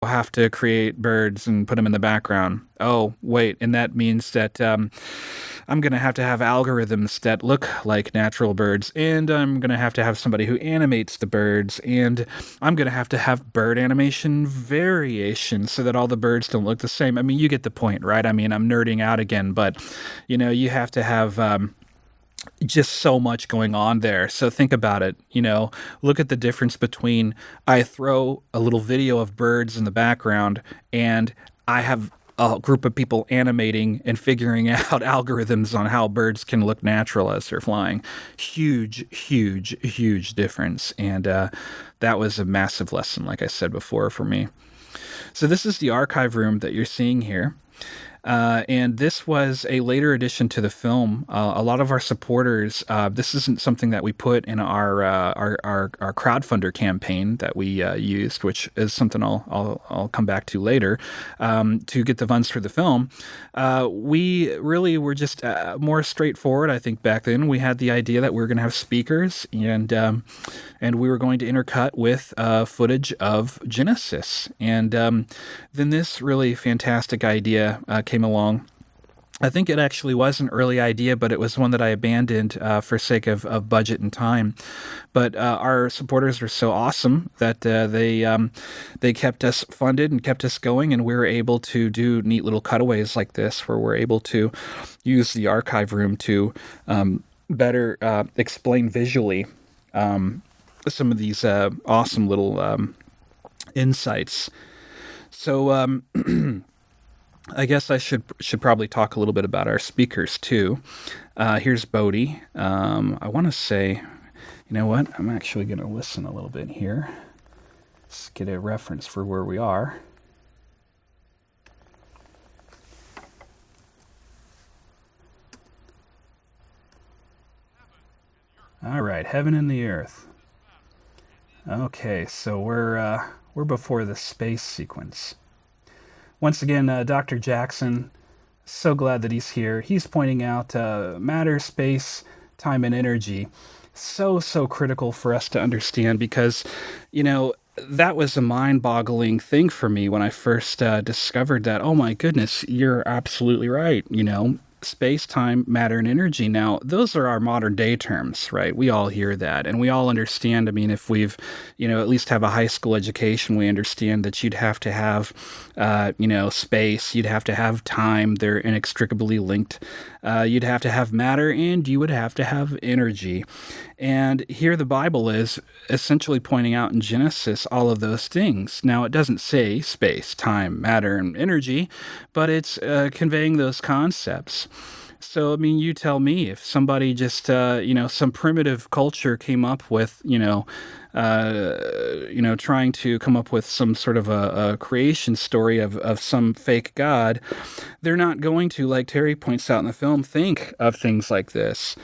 have to create birds and put them in the background. Oh, wait, and that means that I'm going to have algorithms that look like natural birds, and I'm going to have somebody who animates the birds, and I'm going to have bird animation variation so that all the birds don't look the same. I mean, you get the point, right? I mean, I'm nerding out again, but you have to have just so much going on there. So think about it. Look at the difference between I throw a little video of birds in the background and I have a group of people animating and figuring out algorithms on how birds can look natural as they're flying. Huge, huge, huge difference. And that was a massive lesson, like I said before, for me. So this is the archive room that you're seeing here. And this was a later addition to the film. A lot of our supporters. This isn't something that we put in our crowdfunder campaign that we used, which is something I'll come back to later to get the funds for the film. We really were just more straightforward. I think back then we had the idea that we were going to have speakers and we were going to intercut with footage of Genesis. And then this really fantastic idea came along. I think it actually was an early idea, but it was one that I abandoned for sake of budget and time. But our supporters were so awesome that they kept us funded and kept us going, and we were able to do neat little cutaways like this, where we're able to use the archive room to better explain visually some of these awesome little insights. So I guess I should probably talk a little bit about our speakers too. Here's Bodie. I want to say, you know what? I'm actually going to listen a little bit here. Let's get a reference for where we are. All right, heaven and the earth. Okay, so we're before the space sequence. Once again, Dr. Jackson, so glad that he's here. He's pointing out matter, space, time, and energy. So critical for us to understand because, that was a mind-boggling thing for me when I first discovered that. Oh my goodness, you're absolutely right. Space, time, matter, and energy. Now, those are our modern day terms, right? We all hear that and we all understand. I mean, if we've, at least have a high school education, we understand that you'd have to have, space, you'd have to have time. They're inextricably linked. You'd have to have matter and you would have to have energy. And here the Bible is essentially pointing out in Genesis all of those things. Now, it doesn't say space, time, matter, and energy, but it's conveying those concepts. So, I mean, you tell me if somebody just, some primitive culture came up with, trying to come up with some sort of a creation story of some fake god, they're not going to, like Terry points out in the film, think of things like this.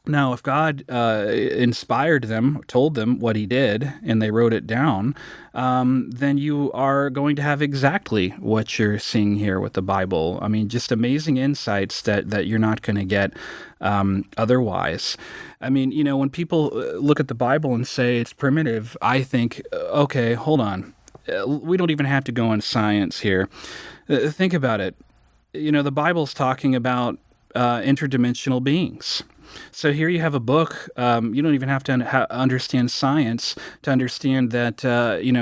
Now, if God inspired them, told them what he did, and they wrote it down, then you are going to have exactly what you're seeing here with the Bible. I mean, just amazing insights that you're not going to get otherwise. I mean, when people look at the Bible and say it's primitive, I think, okay, hold on. We don't even have to go in science here. Think about it. The Bible's talking about interdimensional beings. So here you have a book. You don't even have to understand science to understand that,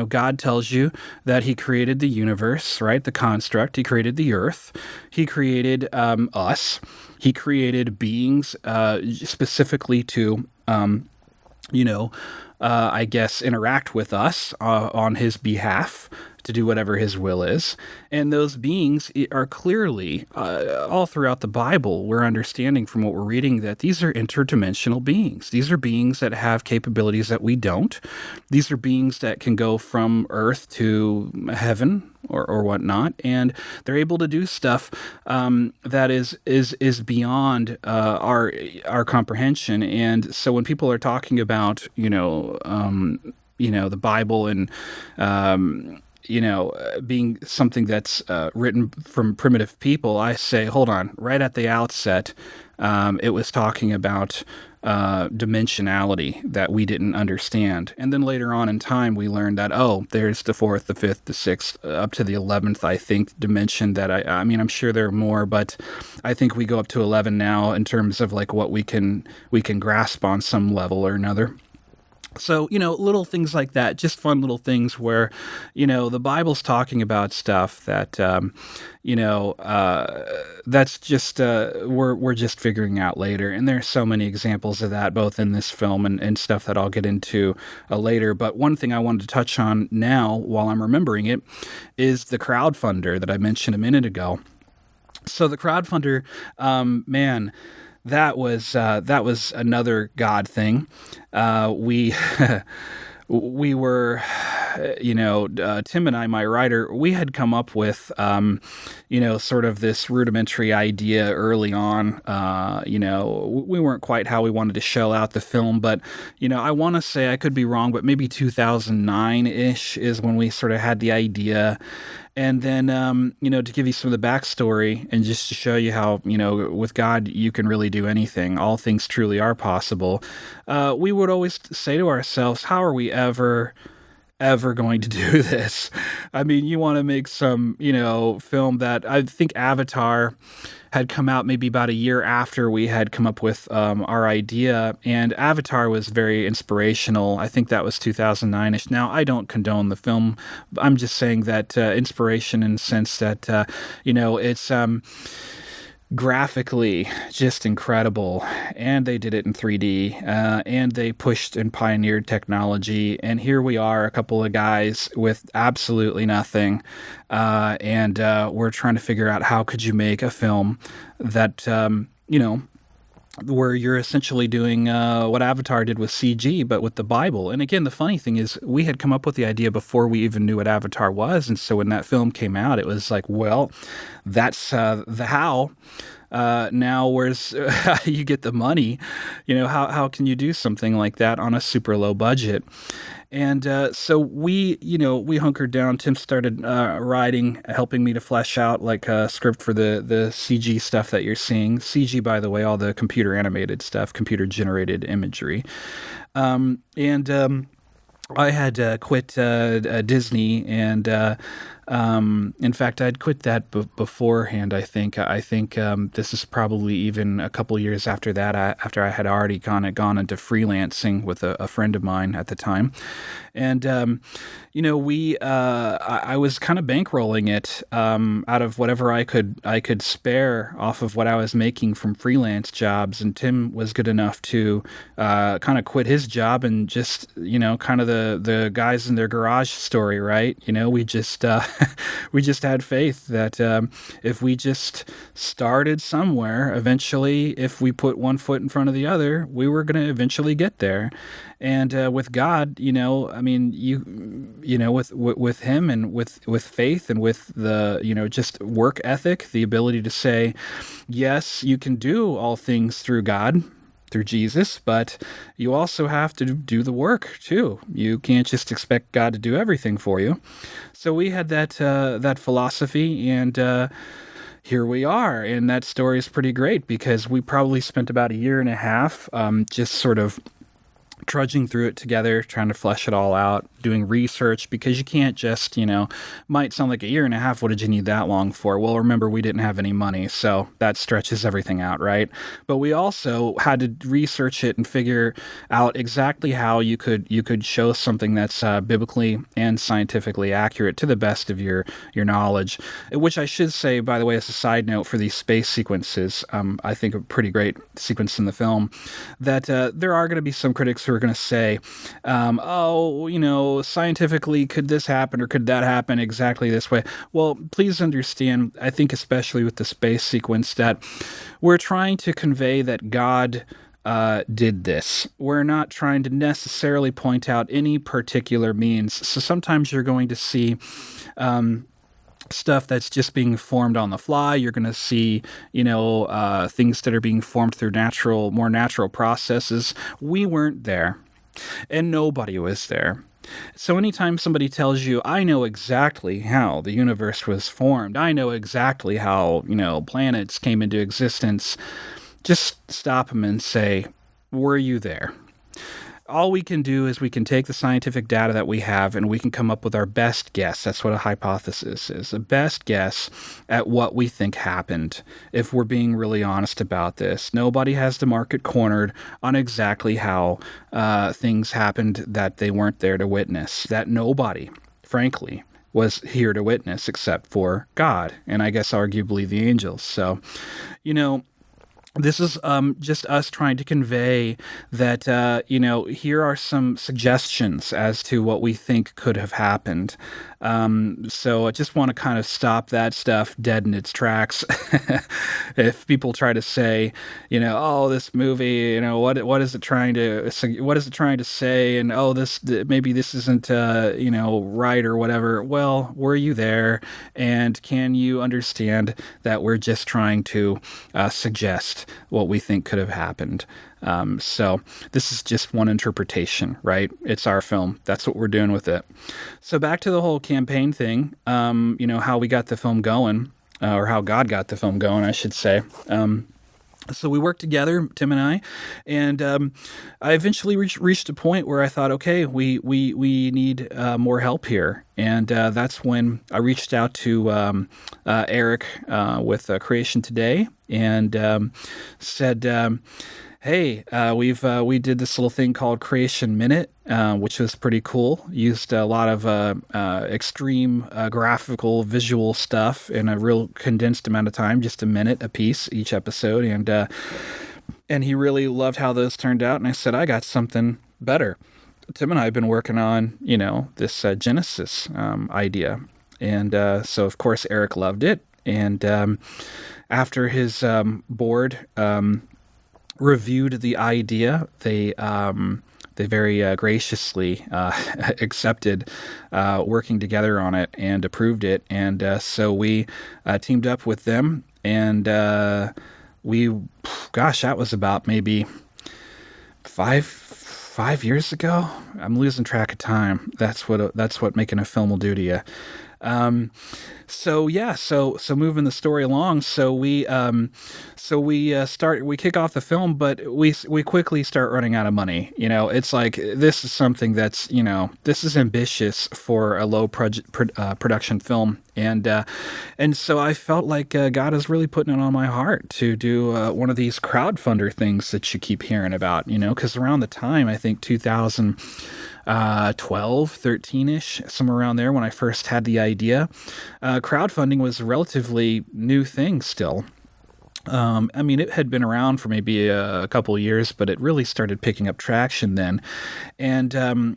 God tells you that he created the universe, right? The construct. He created the earth. He created us. He created beings specifically to, I guess, interact with us on his behalf to do whatever his will is. And those beings are clearly, all throughout the Bible, we're understanding from what we're reading that these are interdimensional beings. These are beings that have capabilities that we don't. These are beings that can go from earth to heaven or whatnot, and they're able to do stuff that is beyond our comprehension. And so when people are talking about, the Bible and being something that's written from primitive people, I say, hold on, right at the outset, it was talking about dimensionality that we didn't understand. And then later on in time, we learned that, oh, there's the fourth, the fifth, the sixth, up to the 11th, I think, dimension that I mean, I'm sure there are more, but I think we go up to 11 now in terms of like what we can grasp on some level or another. So, little things like that, just fun little things where, the Bible's talking about stuff that, that's just, we're just figuring out later. And there's so many examples of that, both in this film and stuff that I'll get into later. But one thing I wanted to touch on now while I'm remembering it is the crowdfunder that I mentioned a minute ago. So the crowdfunder, man, that was another God thing. We we were, Tim and I, my writer, we had come up with, sort of this rudimentary idea early on. We weren't quite how we wanted to shell out the film, but I want to say, I could be wrong, but maybe 2009-ish is when we sort of had the idea. And then, to give you some of the backstory and just to show you how, with God, you can really do anything. All things truly are possible. We would always say to ourselves, how are we ever going to do this? I mean, you want to make some, film that I think Avatar had come out maybe about a year after we had come up with our idea, and Avatar was very inspirational. I think that was 2009-ish. Now, I don't condone the film. I'm just saying that inspiration in the sense that, it's graphically just incredible, and they did it in 3D, and they pushed and pioneered technology, and here we are, a couple of guys with absolutely nothing, and we're trying to figure out how could you make a film that where you're essentially doing what Avatar did with CG, but with the Bible. And again, the funny thing is, we had come up with the idea before we even knew what Avatar was. And so when that film came out, it was like, well, that's the how. Now, where's you get the money? How can you do something like that on a super low budget? And so we hunkered down. Tim started writing, helping me to flesh out like a script for the CG stuff that you're seeing. CG, by the way, all the computer animated stuff, computer generated imagery. I had quit Disney, and in fact, I'd quit that beforehand. I think this is probably even a couple years after that. After I had already gone into freelancing with a friend of mine at the time, and I was kind of bankrolling it out of whatever I could spare off of what I was making from freelance jobs. And Tim was good enough to kind of quit his job and just kind of the guys in their garage story, right? We just we just had faith that if we just started somewhere, eventually, if we put one foot in front of the other, we were going to eventually get there. And with God, I mean, with Him and with faith and with the just work ethic, the ability to say, yes, you can do all things through God, through Jesus, but you also have to do the work too. You can't just expect God to do everything for you. So we had that philosophy, and here we are. And that story is pretty great because we probably spent about a year and a half just sort of trudging through it together, trying to flesh it all out, doing research, because you can't just, might sound like a year and a half. What did you need that long for? Well, remember, we didn't have any money, so that stretches everything out, right? But we also had to research it and figure out exactly how you could show something that's biblically and scientifically accurate to the best of your knowledge, which I should say, by the way, as a side note for these space sequences, I think a pretty great sequence in the film, that there are going to be some critics who are going to say, scientifically, could this happen or could that happen exactly this way? Well, please understand, I think especially with the space sequence, that we're trying to convey that God did this. We're not trying to necessarily point out any particular means. So sometimes you're going to see stuff that's just being formed on the fly. You're going to see, things that are being formed through more natural processes. We weren't there, and nobody was there. So anytime somebody tells you, I know exactly how the universe was formed, I know exactly how, planets came into existence, just stop them and say, were you there? All we can do is we can take the scientific data that we have and we can come up with our best guess. That's what a hypothesis is, a best guess at what we think happened, if we're being really honest about this. Nobody has the market cornered on exactly how things happened that they weren't there to witness, that nobody, frankly, was here to witness except for God and I guess arguably the angels. So, you know, this is just us trying to convey that, here are some suggestions as to what we think could have happened. So I just want to kind of stop that stuff dead in its tracks. If people try to say, oh, this movie, what is it trying to say, and oh, this maybe this isn't, right or whatever. Well, were you there, and can you understand that we're just trying to suggest what we think could have happened? So this is just one interpretation, right? It's our film. That's what we're doing with it. So back to the whole campaign thing, how we got the film going, or how God got the film going, I should say. So we worked together, Tim and I, and I eventually reached a point where I thought, okay, we need more help here, and that's when I reached out to Eric with Creation Today, and said, hey, we did this little thing called Creation Minute, which was pretty cool. Used a lot of extreme graphical visual stuff in a real condensed amount of time, just a minute a piece each episode, and he really loved how those turned out. And I said, I got something better. Tim and I have been working on, this Genesis idea, and so of course Eric loved it, and after his board reviewed the idea, they very graciously accepted working together on it and approved it. And so we teamed up with them, and that was about maybe five years ago. I'm losing track of time. That's what making a film will do to you. So moving the story along, we kick off the film, but we quickly start running out of money. It's like, this is something that's, this is ambitious for a low production film. And so I felt like God is really putting it on my heart to do one of these crowdfunder things that you keep hearing about, because around the time, I think 2012, 13-ish, somewhere around there, when I first had the idea, crowdfunding was a relatively new thing still. It had been around for maybe a couple of years, but it really started picking up traction then. And I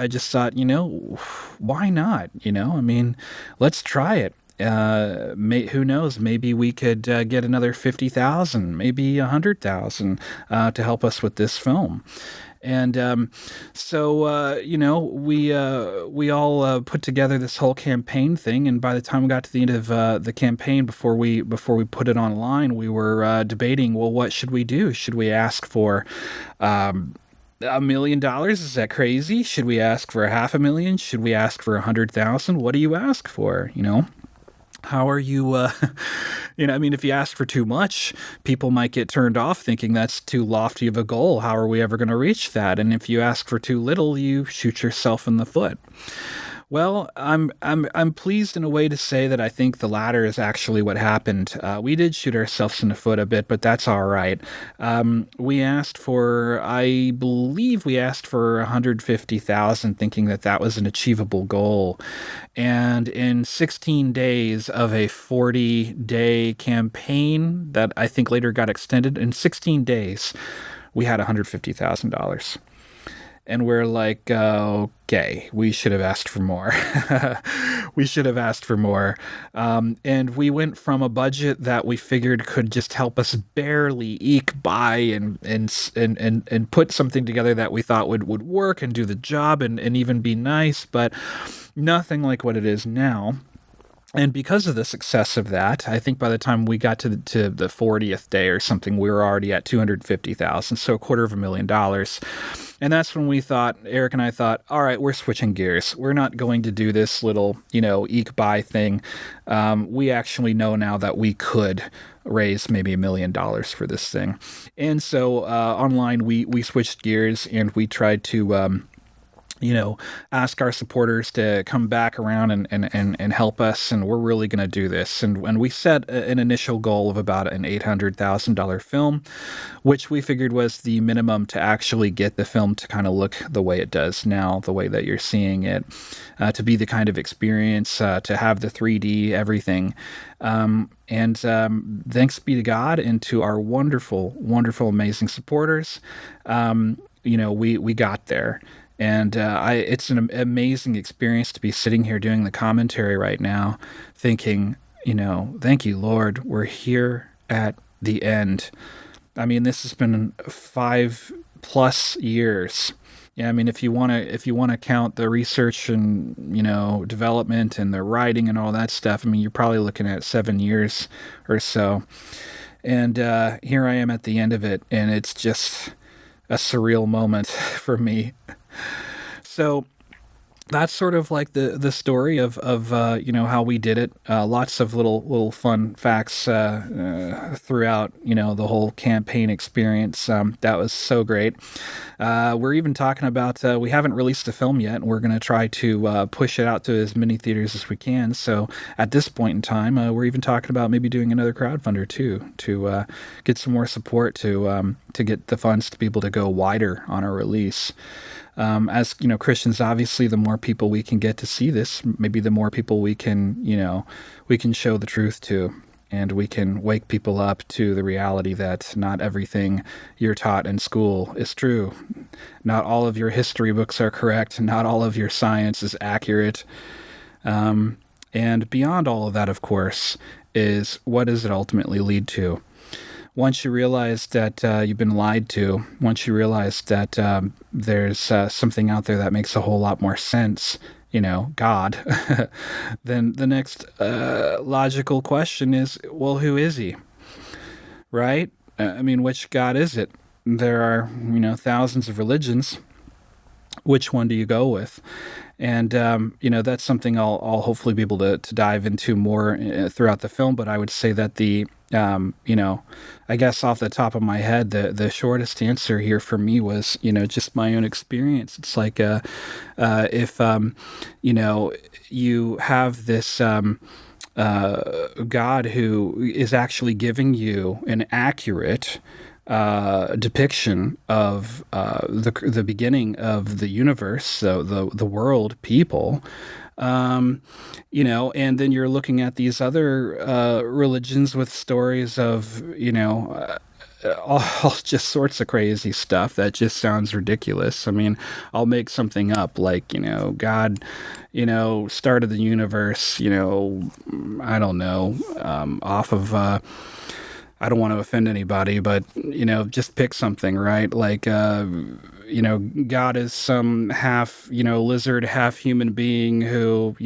just thought, why not? Let's try it. Who knows? Maybe we could get another 50,000, maybe 100,000 to help us with this film. And we all put together this whole campaign thing. And by the time we got to the end of the campaign, before we put it online, we were debating, well, what should we do? Should we ask for $1 million? Is that crazy? Should we ask for $500,000? Should we ask for 100,000? What do you ask for? How are you, if you ask for too much, people might get turned off thinking that's too lofty of a goal. How are we ever going to reach that? And if you ask for too little, you shoot yourself in the foot. Well, I'm pleased in a way to say that I think the latter is actually what happened. We did shoot ourselves in the foot a bit, but that's all right. I believe we asked for 150,000, thinking that was an achievable goal. And in 16 days of a 40-day campaign that I think later got extended, in 16 days, we had $150,000. And we're like, okay, we should have asked for more. We should have asked for more. And we went from a budget that we figured could just help us barely eke by and put something together that we thought would work and do the job and even be nice, but nothing like what it is now. And because of the success of that, I think by the time we got to the 40th day or something, we were already at 250,000, so $250,000. And that's when we thought, Eric and I thought, all right, we're switching gears. We're not going to do this little, eke buy thing. We actually know now that we could raise maybe $1 million for this thing. And so online, we switched gears and we tried to ask our supporters to come back around and help us. And we're really going to do this. And we set an initial goal of about an $800,000 film, which we figured was the minimum to actually get the film to kind of look the way it does now, the way that you're seeing it, to be the kind of experience, to have the 3D, everything. And thanks be to God and to our wonderful, wonderful, amazing supporters, we got there. And it's an amazing experience to be sitting here doing the commentary right now, thinking, thank you, Lord, we're here at the end. I mean, this has been 5+ years. Yeah, I mean, if you want to count the research and development and the writing and all that stuff, I mean, you're probably looking at 7 years or so. And here I am at the end of it, and it's just a surreal moment for me. So that's sort of like the story of how we did it. Lots of little fun facts throughout the whole campaign experience. That was so great. We're even talking about we haven't released the film yet, and we're going to try to push it out to as many theaters as we can. So at this point in time, we're even talking about maybe doing another crowdfunder too, to get some more support to get the funds to be able to go wider on our release. As Christians, obviously, the more people we can get to see this, maybe the more people we can show the truth to, and we can wake people up to the reality that not everything you're taught in school is true. Not all of your history books are correct. Not all of your science is accurate. And beyond all of that, of course, is what does it ultimately lead to? Once you realize that you've been lied to, once you realize that there's something out there that makes a whole lot more sense, God, then the next logical question is, well, who is he? Right? I mean, which God is it? There are, thousands of religions. Which one do you go with? And, that's something I'll hopefully be able to dive into more throughout the film. But I would say that I guess off the top of my head, the shortest answer here for me was, just my own experience. It's like, if, you have this God who is actually giving you an accurate depiction of the beginning of the universe, so the world, people, and then you're looking at these other religions with stories of all just sorts of crazy stuff that just sounds ridiculous. I mean, I'll make something up like God started the universe, I don't know, off of I don't want to offend anybody, but, just pick something, right? Like, God is some half, lizard, half human being who,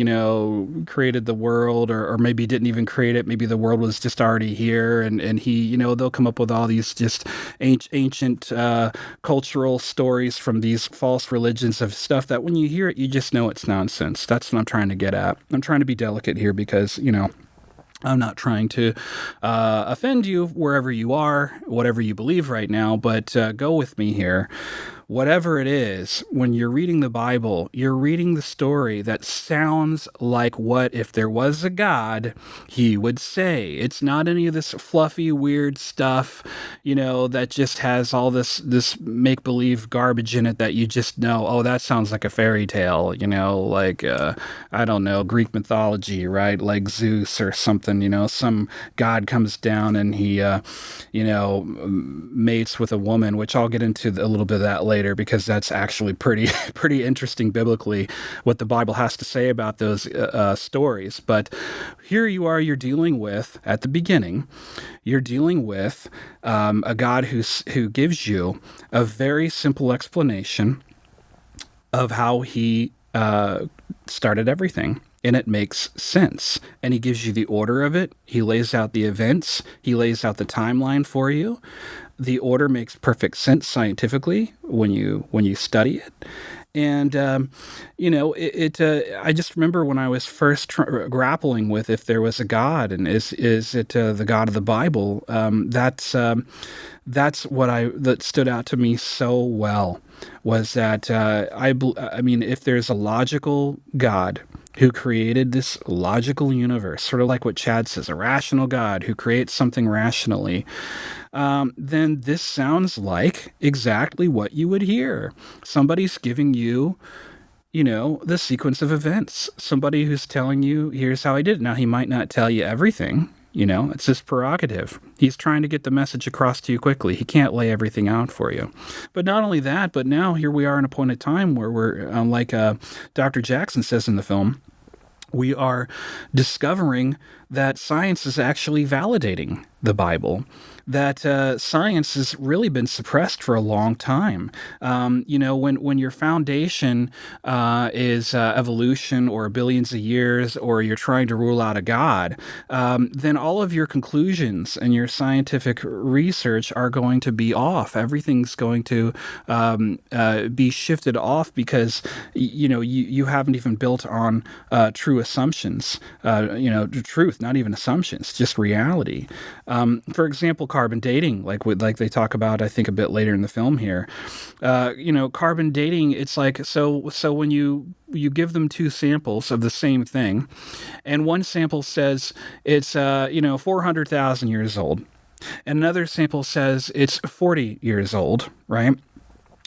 created the world or maybe didn't even create it. Maybe the world was just already here and he, they'll come up with all these just ancient cultural stories from these false religions of stuff that when you hear it, you just know it's nonsense. That's what I'm trying to get at. I'm trying to be delicate here because, I'm not trying to offend you wherever you are, whatever you believe right now, but go with me here. Whatever it is, when you're reading the Bible, you're reading the story that sounds like what, if there was a God, he would say. It's not any of this fluffy, weird stuff, that just has all this make-believe garbage in it that you just know, oh, that sounds like a fairy tale, like, I don't know, Greek mythology, right? Like Zeus or something, some God comes down and he, mates with a woman, which I'll get into a little bit of that later because that's actually pretty interesting biblically what the Bible has to say about those stories. But here you are, you're dealing with, at the beginning, you're dealing with a God who gives you a very simple explanation of how he uh, started everything. And it makes sense. And he gives you the order of it. He lays out the events. He lays out the timeline for you. The order makes perfect sense scientifically when you study it. And I just remember when I was first grappling with if there was a God, and is it the God of the Bible. That's what that stood out to me so well, was that I mean, if there's a logical God who created this logical universe, sort of like what Chad says, a rational God who creates something rationally, then this sounds like exactly what you would hear. Somebody's giving you, the sequence of events. Somebody who's telling you, here's how I did it. Now, he might not tell you everything. It's his prerogative. He's trying to get the message across to you quickly. He can't lay everything out for you. But not only that, but now here we are in a point of time where we're, like Dr. Jackson says in the film, we are discovering that science is actually validating the Bible, that science has really been suppressed for a long time. When your foundation is evolution or billions of years, or you're trying to rule out a God, then all of your conclusions and your scientific research are going to be off. Everything's going to be shifted off because you haven't even built on true assumptions. Truth, not even assumptions, just reality. For example, carbon dating, like they talk about, I think a bit later in the film here. Carbon dating, it's like, so when you give them two samples of the same thing, and one sample says it's 400,000 years old, and another sample says it's 40 years old, right?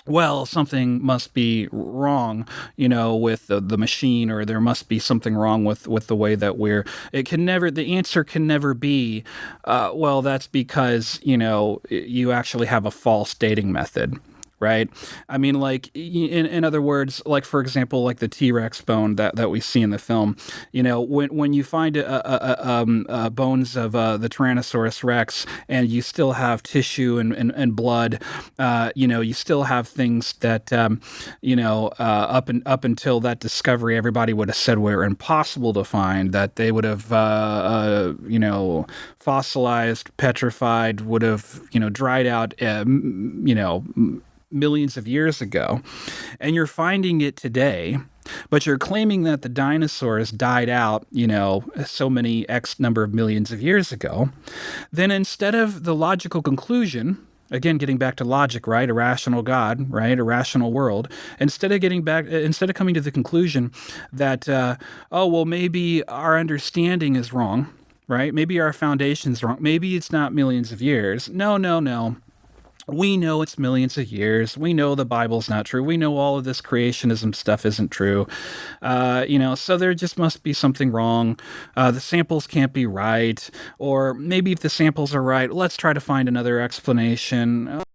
Well, something must be wrong, with the machine, or there must be something wrong with the way that the answer can never be, well, that's because, you actually have a false dating method. Right. I mean, like, in other words, like, for example, like the T-Rex bone that we see in the film, when you find bones of the Tyrannosaurus Rex, and you still have tissue and blood, you still have things that, up until that discovery, everybody would have said were impossible to find, that they would have, fossilized, petrified, would have, dried out, millions of years ago, and you're finding it today, but you're claiming that the dinosaurs died out, so many X number of millions of years ago, then instead of the logical conclusion, again, getting back to logic, right? A rational God, right? A rational world. Instead of coming to the conclusion that, maybe our understanding is wrong, right? Maybe our foundation's wrong. Maybe it's not millions of years. No. We know it's millions of years. We know the Bible's not true. We know all of this creationism stuff isn't true. So there just must be something wrong. The samples can't be right. Or maybe if the samples are right, let's try to find another explanation.